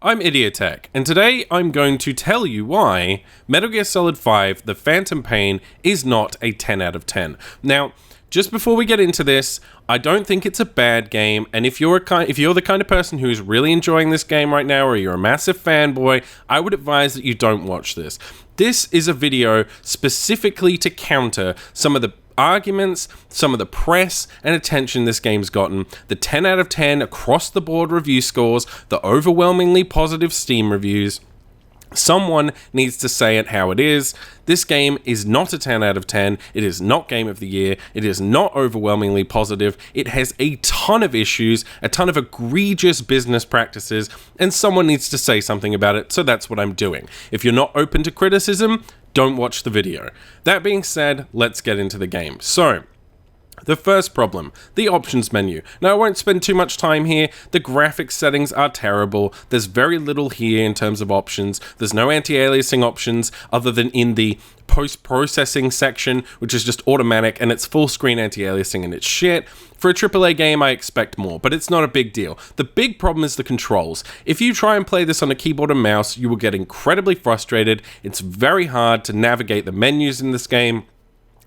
I'm Idiotech, and today I'm going to tell you why Metal Gear Solid 5 The Phantom Pain is not a 10 out of 10. Now, just before we get into this, I don't think it's a bad game, and if you're the kind of person who is really enjoying this game right now, or you're a massive fanboy, I would advise that you don't watch this. This is a video specifically to counter some of the arguments, some of the press and attention this game's gotten, the 10 out of 10 across the board review scores, the overwhelmingly positive Steam reviews. Someone needs to say it how it is. This game is not a 10 out of 10. It is not Game of the Year. It is not overwhelmingly positive. It has a ton of issues, a ton of egregious business practices, and someone needs to say something about it, so that's what I'm doing. If you're not open to criticism, don't watch the video. That being said, let's get into the game. So, the first problem, the options menu. Now, I won't spend too much time here. The graphics settings are terrible. There's very little here in terms of options. There's no anti-aliasing options other than in the post-processing section, which is just automatic, and it's full screen anti-aliasing and it's shit. For a AAA game, I expect more, but it's not a big deal. The big problem is the controls. If you try and play this on a keyboard and mouse, you will get incredibly frustrated. It's very hard to navigate the menus in this game.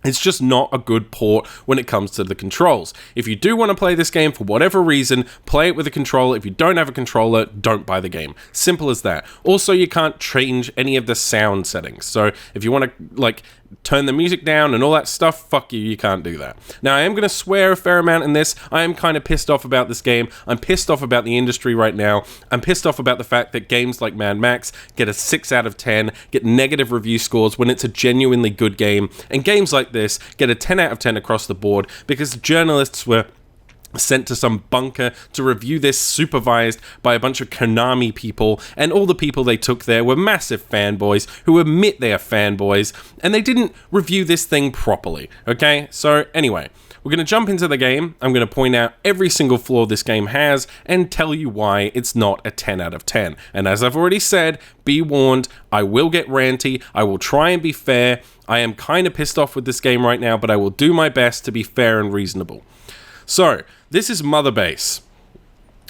It's just not a good port when it comes to the controls. If you do want to play this game for whatever reason, play it with a controller. If you don't have a controller, don't buy the game. Simple as that. Also, you can't change any of the sound settings. So if you want to, turn the music down and all that stuff, fuck you can't do that. Now, I am going to swear a fair amount in this. I am kind of pissed off about this game. I'm pissed off about the industry right now. I'm pissed off about the fact that games like Mad Max get a 6 out of 10, get negative review scores when it's a genuinely good game, and games like this get a 10 out of 10 across the board because journalists were sent to some bunker to review this, supervised by a bunch of Konami people, and all the people they took there were massive fanboys who admit they are fanboys, and they didn't review this thing properly, okay? So anyway, we're going to jump into the game. I'm going to point out every single flaw this game has and tell you why it's not a 10 out of 10. And as I've already said, be warned, I will get ranty, I will try and be fair. I am kind of pissed off with this game right now, but I will do my best to be fair and reasonable. So, this is Mother Base,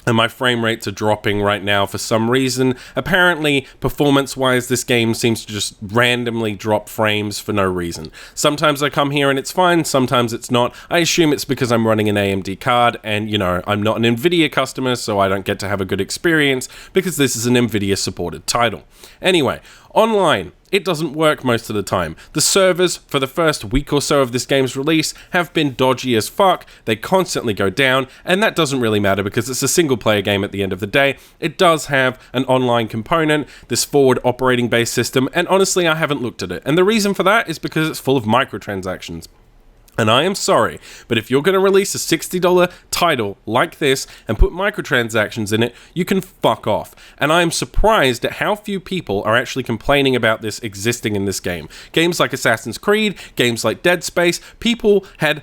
and my frame rates are dropping right now for some reason. Apparently, performance-wise, this game seems to just randomly drop frames for no reason. Sometimes I come here and it's fine, sometimes it's not. I assume it's because I'm running an AMD card, and, I'm not an NVIDIA customer, so I don't get to have a good experience, because this is an NVIDIA-supported title. Anyway, online, it doesn't work most of the time. The servers, for the first week or so of this game's release, have been dodgy as fuck. They constantly go down, and that doesn't really matter because it's a single-player game at the end of the day. It does have an online component, this forward operating-based system, and honestly, I haven't looked at it. And the reason for that is because it's full of microtransactions. And I am sorry, but if you're going to release a $60 title like this and put microtransactions in it, you can fuck off. And I am surprised at how few people are actually complaining about this existing in this game. Games like Assassin's Creed, games like Dead Space, people had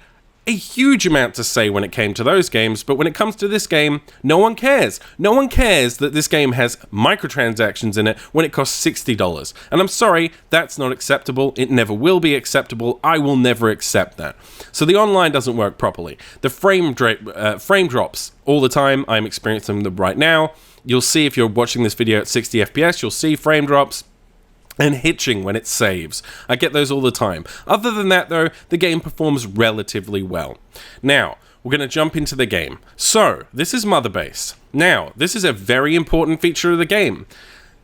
a huge amount to say when it came to those games, but when it comes to this game, no one cares. No one cares that this game has microtransactions in it when it costs $60. And I'm sorry, that's not acceptable. It never will be acceptable. I will never accept that. So the online doesn't work properly. The frame drops all the time. I'm experiencing them right now. You'll see if you're watching this video at 60 FPS, you'll see frame drops and hitching when it saves. I get those all the time. Other than that, though, the game performs relatively well. Now, we're going to jump into the game. So, this is Mother Base. Now, this is a very important feature of the game.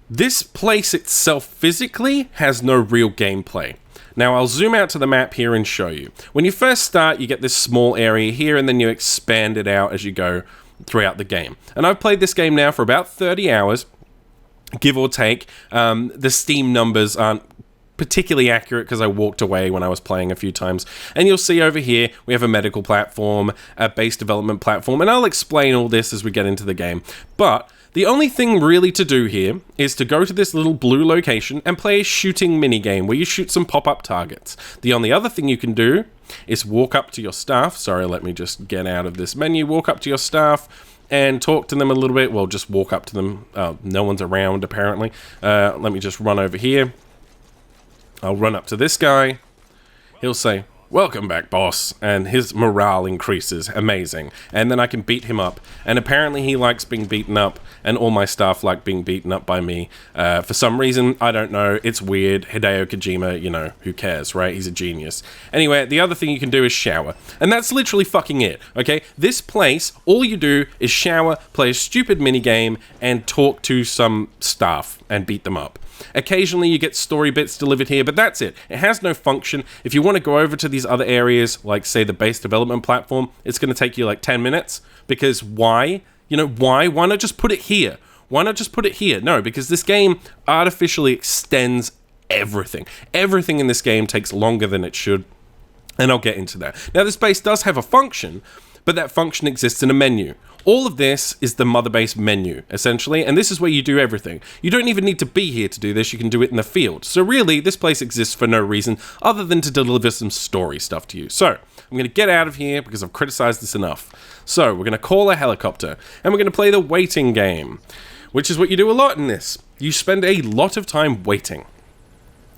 This place itself physically has no real gameplay. Now, I'll zoom out to the map here and show you. When you first start, you get this small area here, and then you expand it out as you go throughout the game. And I've played this game now for about 30 hours. Give or take. The Steam numbers aren't particularly accurate because I walked away when I was playing a few times. And you'll see over here, we have a medical platform, a base development platform, and I'll explain all this as we get into the game. But the only thing really to do here is to go to this little blue location and play a shooting minigame where you shoot some pop-up targets. The only other thing you can do is walk up to your staff. Sorry, let me just get out of this menu. Walk up to your staff and talk to them a little bit. Well, just walk up to them. No one's around, apparently. Let me just run over here. I'll run up to this guy. He'll say, welcome back, boss. And his morale increases. Amazing. And then I can beat him up. And apparently he likes being beaten up, and all my staff like being beaten up by me. For some reason, I don't know. It's weird. Hideo Kojima, you know, who cares, right? He's a genius. Anyway, the other thing you can do is shower. And that's literally fucking it, okay? This place, all you do is shower, play a stupid minigame, and talk to some staff and beat them up. Occasionally you get story bits delivered here, but that's it. It has no function. If you want to go over to these other areas, like say the base development platform, it's going to take you like 10 minutes. Because why? You know, why? Why not just put it here? Why not just put it here? No, because this game artificially extends everything. Everything in this game takes longer than it should. And I'll get into that. Now, this base does have a function, but that function exists in a menu. All of this is the mother base menu, essentially, and this is where you do everything. You don't even need to be here to do this, you can do it in the field. So really, this place exists for no reason other than to deliver some story stuff to you. So, I'm going to get out of here because I've criticized this enough. So, we're going to call a helicopter, and we're going to play the waiting game, which is what you do a lot in this. You spend a lot of time waiting.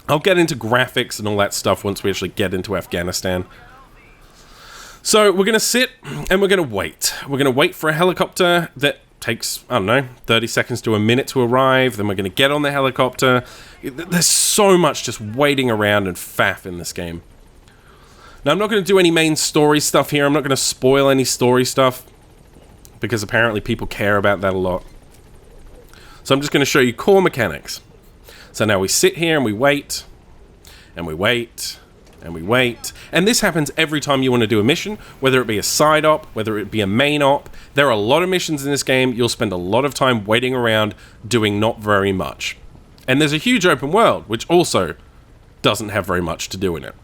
I'll get into graphics and all that stuff once we actually get into Afghanistan. So we're going to sit and we're going to wait. We're going to wait for a helicopter that takes, I don't know, 30 seconds to a minute to arrive. Then we're going to get on the helicopter. There's so much just waiting around and faff in this game. Now, I'm not going to do any main story stuff here. I'm not going to spoil any story stuff because apparently people care about that a lot. So I'm just going to show you core mechanics. So now we sit here and we wait, and we wait, and we wait. And this happens every time you want to do a mission, whether it be a side op, whether it be a main op. There are a lot of missions in this game. You'll spend a lot of time waiting around doing not very much. And there's a huge open world, which also doesn't have very much to do in it.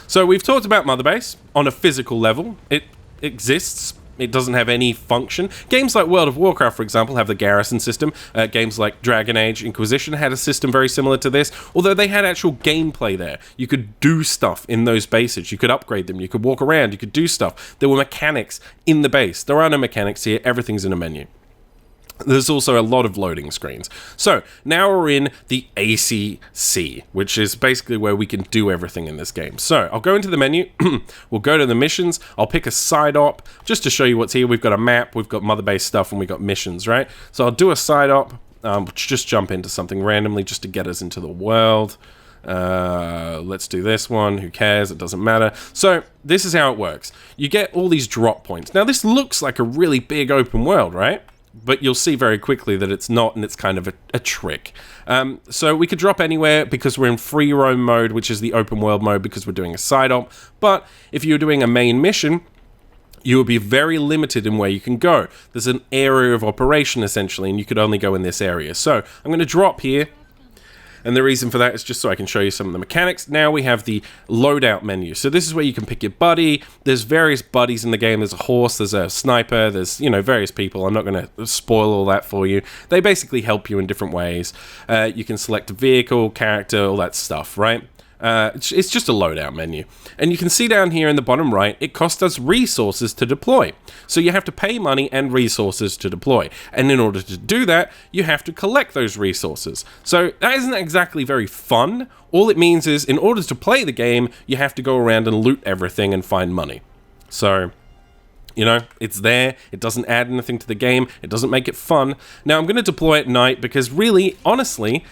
So we've talked about Mother Base on a physical level. It exists. It doesn't have any function. Games like World of Warcraft, for example, have the garrison system. Games like Dragon Age Inquisition had a system very similar to this, although they had actual gameplay there. You could do stuff in those bases. You could upgrade them. You could walk around. You could do stuff. There were mechanics in the base. There are no mechanics here. Everything's in a menu. There's also a lot of loading screens. So, now we're in the ACC, which is basically where we can do everything in this game. So, I'll go into the menu, we'll go to the missions, I'll pick a side op, just to show you what's here. We've got a map, we've got mother base stuff, and we've got missions, right? So, I'll do a side op, just jump into something randomly just to get us into the world. Let's do this one, who cares, it doesn't matter. So, this is how it works. You get all these drop points. Now, this looks like a really big open world, right? But you'll see very quickly that it's not, and it's kind of a trick. So we could drop anywhere because we're in free roam mode, which is the open world mode because we're doing a side op. But if you're doing a main mission, you will be very limited in where you can go. There's an area of operation, essentially, and you could only go in this area. So I'm going to drop here. And the reason for that is just so I can show you some of the mechanics. Now we have the loadout menu. So this is where you can pick your buddy. There's various buddies in the game. There's a horse, there's a sniper, there's, you know, various people. I'm not going to spoil all that for you. They basically help you in different ways. You can select a vehicle, character, all that stuff, right? It's just a loadout menu. And you can see down here in the bottom right, it costs us resources to deploy. So you have to pay money and resources to deploy. And in order to do that, you have to collect those resources. So that isn't exactly very fun. All it means is in order to play the game, you have to go around and loot everything and find money. So, you know, it's there. It doesn't add anything to the game. It doesn't make it fun. Now, I'm going to deploy at night because really, honestly,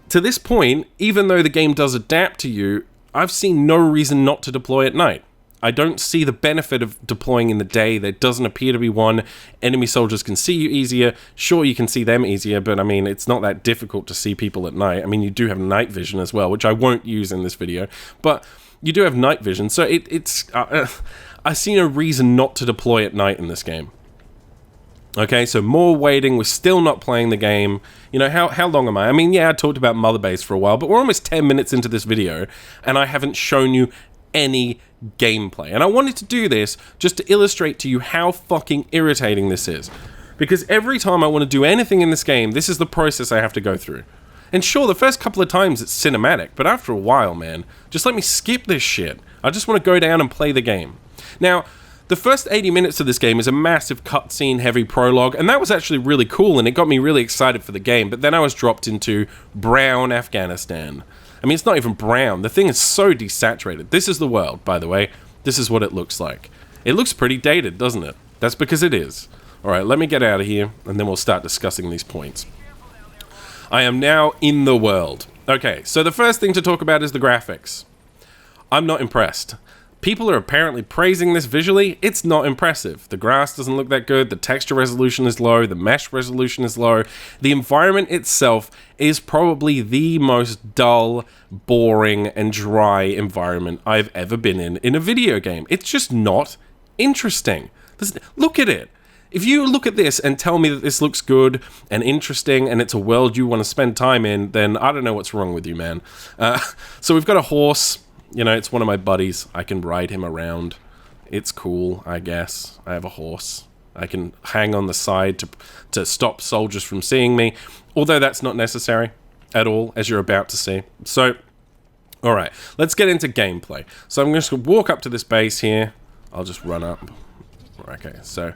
to this point, even though the game does adapt to you, I've seen no reason not to deploy at night. I don't see the benefit of deploying in the day. There doesn't appear to be one. Enemy soldiers can see you easier. Sure, you can see them easier, but I mean, it's not that difficult to see people at night. I mean, you do have night vision as well, which I won't use in this video, but you do have night vision, so I see no reason not to deploy at night in this game. Okay, so more waiting. We're still not playing the game. You know, how long am I? I mean, yeah, I talked about Mother Base for a while, but we're almost 10 minutes into this video, and I haven't shown you any gameplay. And I wanted to do this just to illustrate to you how fucking irritating this is. Because every time I want to do anything in this game, this is the process I have to go through. And sure, the first couple of times it's cinematic, but after a while, man, just let me skip this shit. I just want to go down and play the game. Now, the first 80 minutes of this game is a massive cutscene heavy prologue, and that was actually really cool, and it got me really excited for the game, but then I was dropped into brown Afghanistan. I mean, it's not even brown. The thing is so desaturated. This is the world, by the way. This is what it looks like. It looks pretty dated, doesn't it? That's because it is. All right, let me get out of here, and then we'll start discussing these points. I am now in the world. Okay, so the first thing to talk about is the graphics. I'm not impressed. People are apparently praising this visually. It's not impressive. The grass doesn't look that good. The texture resolution is low. The mesh resolution is low. The environment itself is probably the most dull, boring, and dry environment I've ever been in a video game. It's just not interesting. Look at it. If you look at this and tell me that this looks good and interesting and it's a world you want to spend time in, then I don't know what's wrong with you, man. So we've got a horse. You know, it's one of my buddies. I can ride him around. It's cool, I guess. I have a horse. I can hang on the side to stop soldiers from seeing me, although that's not necessary at all, as you're about to see. So, all right, let's get into gameplay. So I'm just going to walk up to this base here. I'll just run up. Okay, so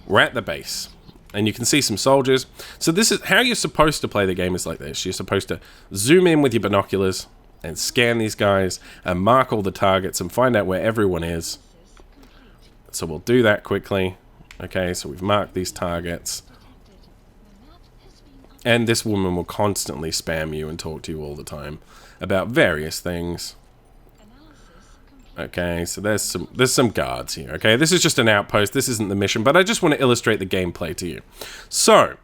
we're at the base, and you can see some soldiers. So this is how you're supposed to play the game, is like this. You're supposed to zoom in with your binoculars and scan these guys and mark all the targets and find out where everyone is. So we'll do that quickly. Okay, so we've marked these targets. And this woman will constantly spam you and talk to you all the time about various things. Okay, so there's some guards here. Okay, this is just an outpost. This isn't the mission, but I just want to illustrate the gameplay to you. So,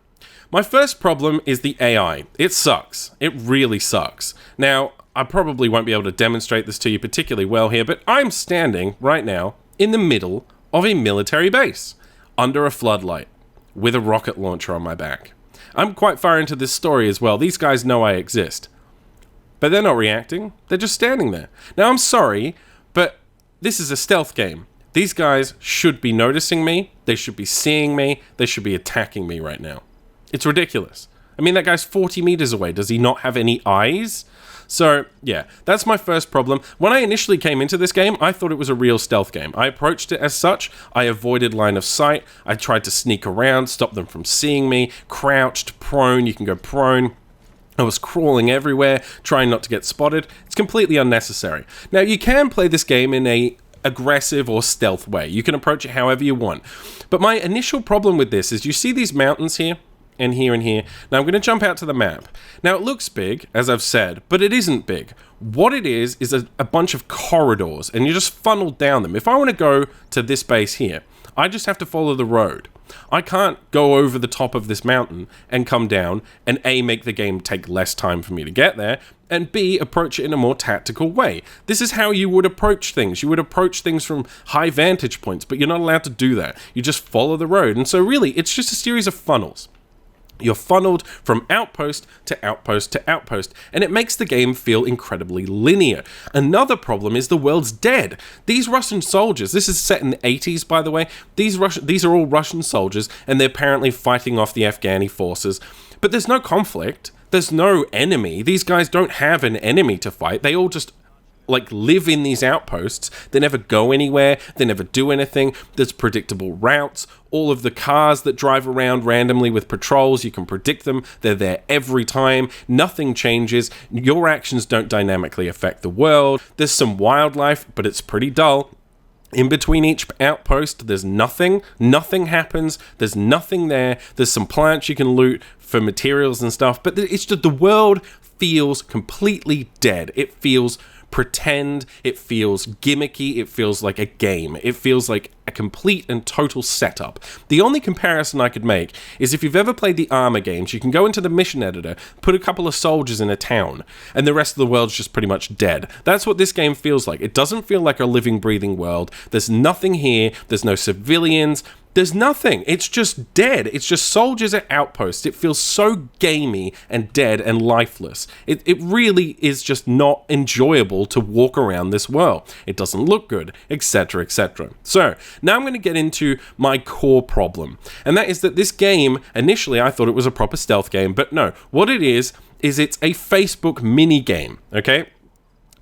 my first problem is the AI. It sucks. It really sucks. Now, I probably won't be able to demonstrate this to you particularly well here, but I'm standing right now in the middle of a military base, under a floodlight, with a rocket launcher on my back. I'm quite far into this story as well. These guys know I exist. But they're not reacting. They're just standing there. Now, I'm sorry, but this is a stealth game. These guys should be noticing me. They should be seeing me. They should be attacking me right now. It's ridiculous. I mean, that guy's 40 meters away. Does he not have any eyes? So, yeah, that's my first problem. When I initially came into this game, I thought it was a real stealth game. I approached it as such. I avoided line of sight. I tried to sneak around, stop them from seeing me, crouched, prone. You can go prone. I was crawling everywhere, trying not to get spotted. It's completely unnecessary. Now, you can play this game in a aggressive or stealth way. You can approach it however you want. But my initial problem with this is you see these mountains here? And here and here. Now I'm going to jump out to the map. Now it looks big, as I've said, but it isn't big. What it is a bunch of corridors, and you just funnel down them. If I want to go to this base here, I just have to follow the road. I can't go over the top of this mountain and come down and A, make the game take less time for me to get there, and B, approach it in a more tactical way. This is how you would approach things. You would approach things from high vantage points, but you're not allowed to do that. You just follow the road. And so really, it's just a series of funnels. You're funneled from outpost to outpost to outpost, and it makes the game feel incredibly linear. Another problem is the world's dead. These Russian soldiers, this is set in the 80s, by the way, these are all Russian soldiers, and they're apparently fighting off the Afghani forces. But there's no conflict. There's no enemy. These guys don't have an enemy to fight. They all just live in these outposts. They never go anywhere. They never do anything. There's predictable routes. All of the cars that drive around randomly with patrols, you can predict them. They're there every time. Nothing changes. Your actions don't dynamically affect the world. There's some wildlife, but it's pretty dull. In between each outpost, there's nothing. Nothing happens. There's nothing there. There's some plants you can loot for materials and stuff, but it's just the world feels completely dead. It feels pretend, it feels gimmicky, it feels like a game, it feels like a complete and total setup. The only comparison I could make is if you've ever played the Arma games, you can go into the mission editor, put a couple of soldiers in a town, and the rest of the world's just pretty much dead. That's what this game feels like. It doesn't feel like a living, breathing world. There's nothing here, there's no civilians, there's nothing. It's just dead. It's just soldiers at outposts. It feels so gamey and dead and lifeless. It really is just not enjoyable to walk around this world. It doesn't look good, etc., etc. So, now I'm going to get into my core problem. And that is that this game, initially I thought it was a proper stealth game, but no. What it is it's a Facebook mini game, okay?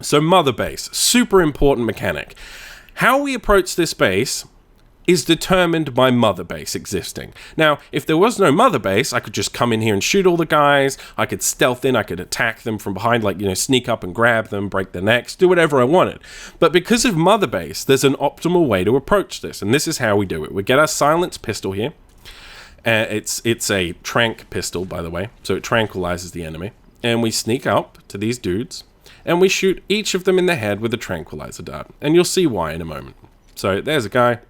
So, Mother Base, super important mechanic. How we approach this base, is determined by mother base existing. Now, if there was no mother base, I could just come in here and shoot all the guys, I could stealth in, I could attack them from behind, like, sneak up and grab them, break their necks, do whatever I wanted. But because of mother base, there's an optimal way to approach this, and this is how we do it. We get our silence pistol here. It's a trank pistol, by the way, so it tranquilizes the enemy. And we sneak up to these dudes, and we shoot each of them in the head with a tranquilizer dart. And you'll see why in a moment. So there's a guy.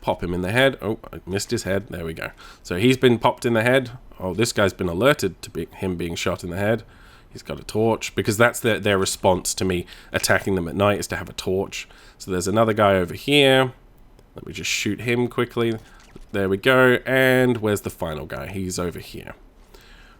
Pop him in the head. Oh, I missed his head. There we go. So he's been popped in the head. Oh, this guy's been alerted to him being shot in the head. He's got a torch, because that's their response to me attacking them at night, is to have a torch. So there's another guy over here. Let me just shoot him quickly. There we go. And where's the final guy? He's over here.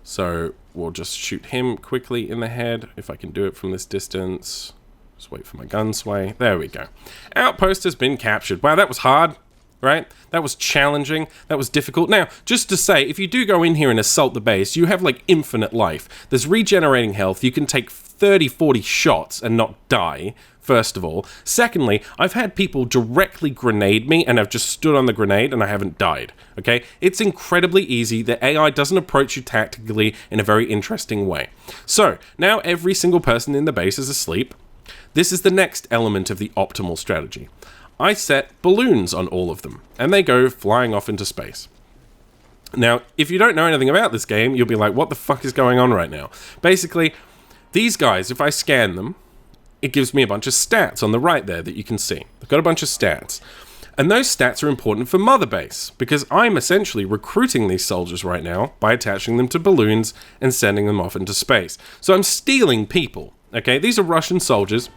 So we'll just shoot him quickly in the head, if I can do it from this distance. Just wait for my gun sway. There we go. Outpost has been captured. Wow, that was hard. Right? That was challenging. That was difficult. Now, just to say, if you do go in here and assault the base, you have like infinite life. There's regenerating health. You can take 30, 40 shots and not die, first of all. Secondly, I've had people directly grenade me and I've just stood on the grenade and I haven't died. Okay? It's incredibly easy. The AI doesn't approach you tactically in a very interesting way. So, now every single person in the base is asleep. This is the next element of the optimal strategy. I set balloons on all of them, and they go flying off into space. Now, if you don't know anything about this game, you'll be like, what the fuck is going on right now? Basically, these guys, if I scan them, it gives me a bunch of stats on the right there that you can see. I've got a bunch of stats. And those stats are important for Mother Base, because I'm essentially recruiting these soldiers right now by attaching them to balloons and sending them off into space. So I'm stealing people, okay? These are Russian soldiers.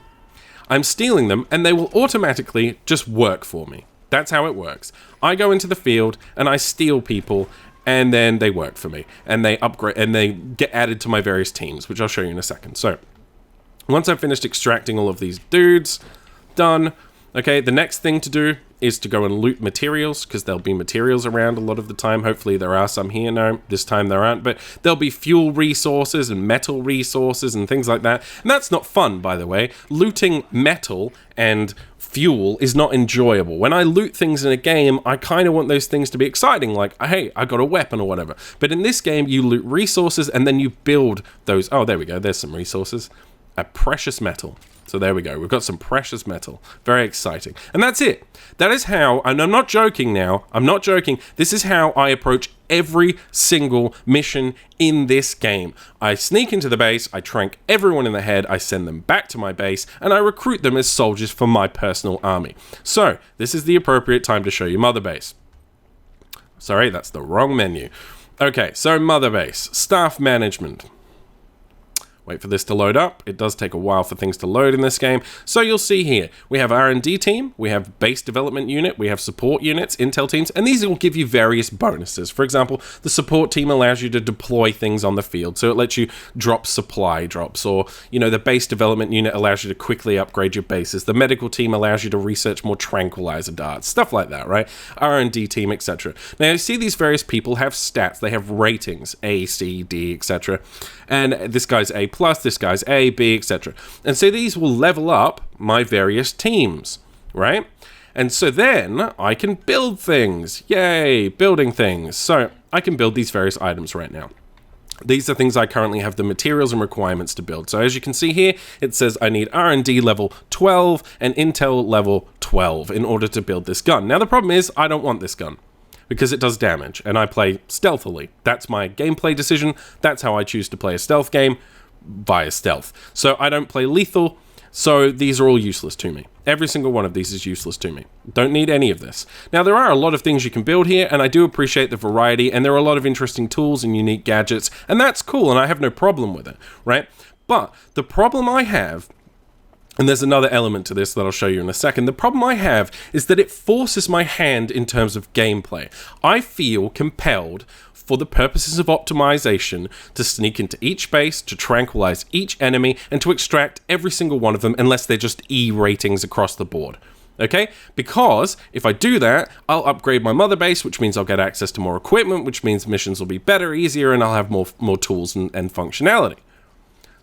I'm stealing them, and they will automatically just work for me. That's how it works. I go into the field, and I steal people, and then they work for me. And they upgrade, and they get added to my various teams, which I'll show you in a second. So, once I've finished extracting all of these dudes, done. Okay, the next thing to do is to go and loot materials, because there'll be materials around a lot of the time. Hopefully there are some here. No, this time there aren't, but there'll be fuel resources and metal resources and things like that. And that's not fun, by the way. Looting metal and fuel is not enjoyable. When I loot things in a game, I kind of want those things to be exciting, like, hey, I got a weapon or whatever. But in this game, you loot resources and then you build those. Oh, there we go. There's some resources. A precious metal. So there we go. We've got some precious metal. Very exciting. And that's it. That is how, and I'm not joking now, I'm not joking, this is how I approach every single mission in this game. I sneak into the base, I trank everyone in the head, I send them back to my base, and I recruit them as soldiers for my personal army. So, this is the appropriate time to show you Mother Base. Sorry, that's the wrong menu. Okay, so Mother Base. Staff management. Wait for this to load up. It does take a while for things to load in this game. So you'll see here, we have R&D team, we have base development unit, we have support units, intel teams, and these will give you various bonuses. For example, the support team allows you to deploy things on the field. So it lets you drop supply drops, or, the base development unit allows you to quickly upgrade your bases. The medical team allows you to research more tranquilizer darts, stuff like that, right? R&D team, etc. Now you see these various people have stats. They have ratings, A, C, D, etc. And this guy's A+, this guy's A, B, etc. And so these will level up my various teams, right? And so then I can build things. Yay, building things. So I can build these various items right now. These are things I currently have the materials and requirements to build. So as you can see here, it says I need R&D level 12 and Intel level 12 in order to build this gun. Now the problem is I don't want this gun, because it does damage, and I play stealthily. That's my gameplay decision. That's how I choose to play a stealth game, via stealth. So I don't play lethal, so these are all useless to me. Every single one of these is useless to me. Don't need any of this. Now, there are a lot of things you can build here, and I do appreciate the variety, and there are a lot of interesting tools and unique gadgets, and that's cool, and I have no problem with it, right? But the problem I have, and there's another element to this that I'll show you in a second. The problem I have is that it forces my hand in terms of gameplay. I feel compelled, for the purposes of optimization, to sneak into each base, to tranquilize each enemy, and to extract every single one of them unless they're just E ratings across the board. Okay? Because if I do that, I'll upgrade my mother base, which means I'll get access to more equipment, which means missions will be better, easier, and I'll have more tools and functionality.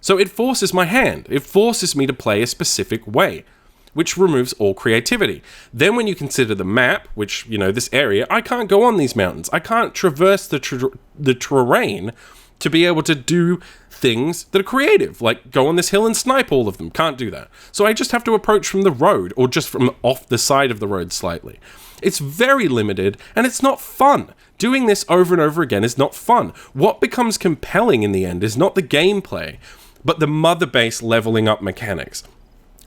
So it forces my hand. It forces me to play a specific way. which removes all creativity. Then when you consider the map, which, this area, I can't go on these mountains. I can't traverse the terrain to be able to do things that are creative, like go on this hill and snipe all of them. Can't do that. So I just have to approach from the road, or just from off the side of the road slightly. It's very limited, and it's not fun. Doing this over and over again is not fun. What becomes compelling in the end is not the gameplay, but the mother base leveling up mechanics.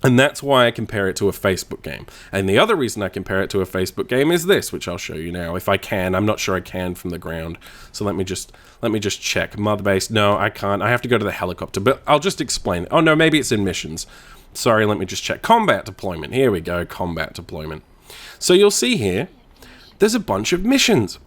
And that's why I compare it to a Facebook game. And the other reason I compare it to a Facebook game is this, which I'll show you now if I can. I'm not sure I can from the ground. So let me just check. Mother base. No, I can't. I have to go to the helicopter, but I'll just explain it. Oh no, maybe it's in missions. Sorry, let me just check. Combat deployment. Here we go. Combat deployment. So you'll see here, there's a bunch of missions.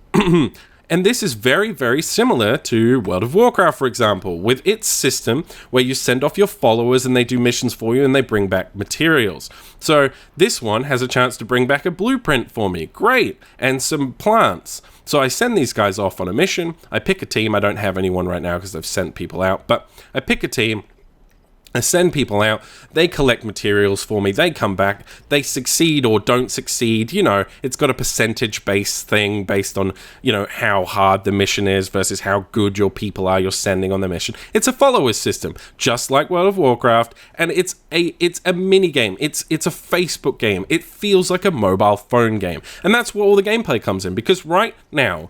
And this is very, very similar to World of Warcraft, for example, with its system where you send off your followers and they do missions for you and they bring back materials. So this one has a chance to bring back a blueprint for me. Great. And some plants. So I send these guys off on a mission. I pick a team. I don't have anyone right now because I've sent people out, but I pick a team. I send people out, they collect materials for me, they come back, they succeed or don't succeed, it's got a percentage-based thing based on, how hard the mission is versus how good your people are you're sending on the mission. It's a followers system, just like World of Warcraft, and it's a mini game, it's a Facebook game, it feels like a mobile phone game, and that's where all the gameplay comes in, because right now,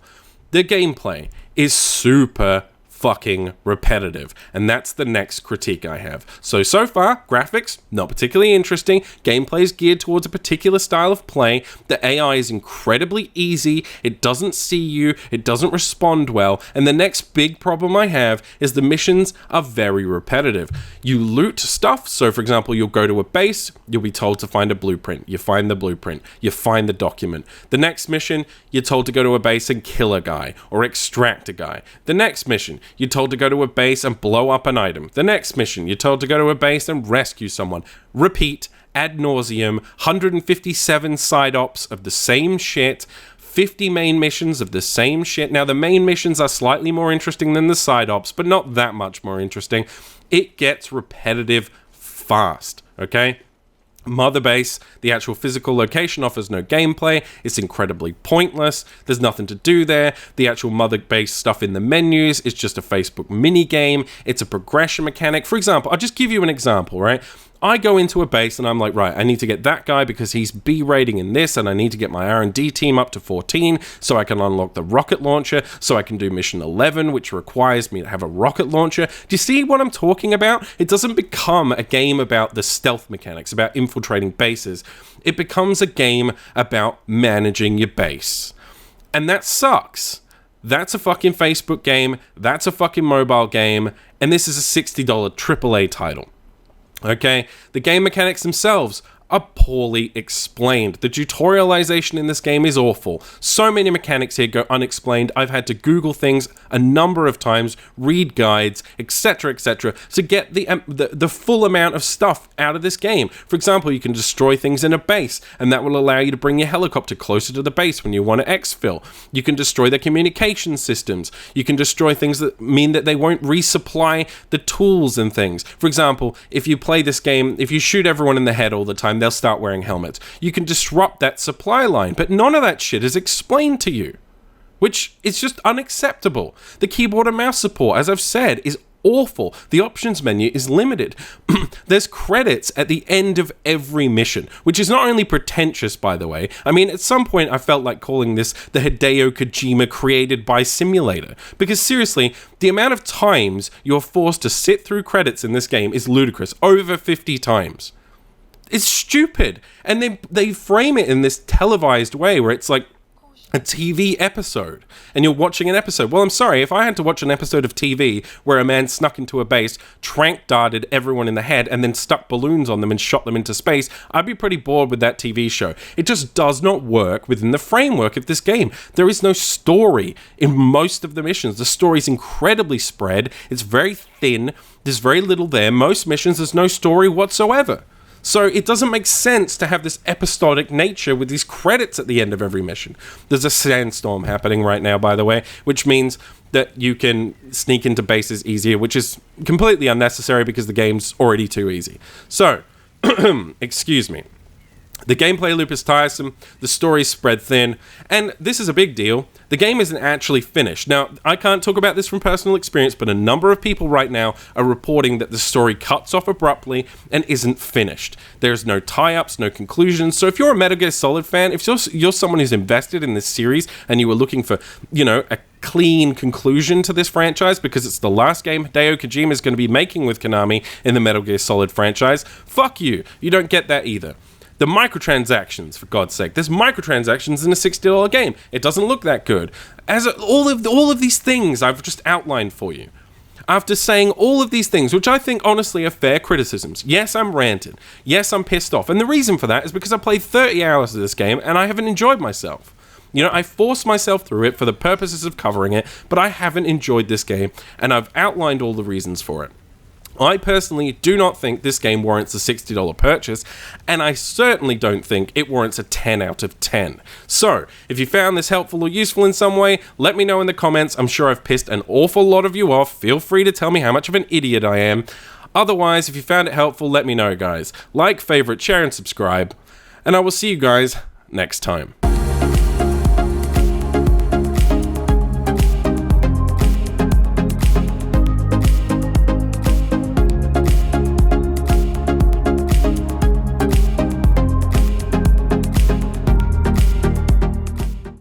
the gameplay is super fucking repetitive, and that's the next critique I have. So far, graphics, not particularly interesting. Gameplay is geared towards a particular style of play. The AI is incredibly easy. It doesn't see you. It doesn't respond well. And the next big problem I have is the missions are very repetitive. You loot stuff. So for example, you'll go to a base. You'll be told to find a blueprint. You find the blueprint. You find the document. The next mission, you're told to go to a base and kill a guy or extract a guy. The next mission, you're told to go to a base and blow up an item. The next mission, you're told to go to a base and rescue someone. Repeat, ad nauseum, 157 side ops of the same shit, 50 main missions of the same shit. Now, the main missions are slightly more interesting than the side ops, but not that much more interesting. It gets repetitive fast, okay? Mother base, the actual physical location, offers no gameplay. It's incredibly pointless. There's nothing to do there. The actual mother base stuff in the menus is just a Facebook mini game. It's a progression mechanic. For example, I'll just give you an example, right? I go into a base and I'm like, right, I need to get that guy because he's B rating in this, and I need to get my R&D team up to 14 so I can unlock the rocket launcher, so I can do mission 11, which requires me to have a rocket launcher. Do you see what I'm talking about? It doesn't become a game about the stealth mechanics, about infiltrating bases. It becomes a game about managing your base. And that sucks. That's a fucking Facebook game. That's a fucking mobile game. And this is a $60 AAA title. Okay, the game mechanics themselves are poorly explained. The tutorialization in this game is awful. So many mechanics here go unexplained. I've had to Google things a number of times, read guides, etc., to get the full amount of stuff out of this game. For example, you can destroy things in a base, and that will allow you to bring your helicopter closer to the base when you want to exfil. You can destroy the communication systems. You can destroy things that mean that they won't resupply the tools and things. For example, if you play this game, if you shoot everyone in the head all the time, they'll start wearing helmets. You can disrupt that supply line, but none of that shit is explained to you, which is just unacceptable. The keyboard and mouse support, as I've said, is awful. The options menu is limited. There's credits at the end of every mission, which is not only pretentious, by the way. I mean, at some point I felt like calling this the Hideo Kojima created by simulator, because seriously, the amount of times you're forced to sit through credits in this game is ludicrous. Over 50 times. It's stupid. And they frame it in this televised way where it's like a TV episode, and you're watching an episode. Well, I'm sorry, if I had to watch an episode of TV where a man snuck into a base, tranq darted everyone in the head, and then stuck balloons on them and shot them into space, I'd be pretty bored with that TV show. It just does not work within the framework of this game. There is no story in most of the missions. The story's incredibly spread. It's very thin. There's very little there. Most missions, there's no story whatsoever. So it doesn't make sense to have this episodic nature with these credits at the end of every mission. There's a sandstorm happening right now, by the way, which means that you can sneak into bases easier, which is completely unnecessary because the game's already too easy. So, excuse me. The gameplay loop is tiresome, the story's spread thin, and this is a big deal. The game isn't actually finished. Now, I can't talk about this from personal experience, but a number of people right now are reporting that the story cuts off abruptly and isn't finished. There's no tie-ups, no conclusions. So if you're a Metal Gear Solid fan, if you're someone who's invested in this series and you were looking for, a clean conclusion to this franchise because it's the last game Hideo Kojima is going to be making with Konami in the Metal Gear Solid franchise, fuck you. You don't get that either. The microtransactions, for God's sake. There's microtransactions in a $60 game. It doesn't look that good. All of these things I've just outlined for you. After saying all of these things, which I think honestly are fair criticisms. Yes, I'm ranted. Yes, I'm pissed off. And the reason for that is because I played 30 hours of this game and I haven't enjoyed myself. I forced myself through it for the purposes of covering it, but I haven't enjoyed this game, and I've outlined all the reasons for it. I personally do not think this game warrants a $60 purchase, and I certainly don't think it warrants a 10 out of 10. So, if you found this helpful or useful in some way, let me know in the comments. I'm sure I've pissed an awful lot of you off. Feel free to tell me how much of an idiot I am. Otherwise, if you found it helpful, let me know, guys. Like, favorite, share, and subscribe, and I will see you guys next time.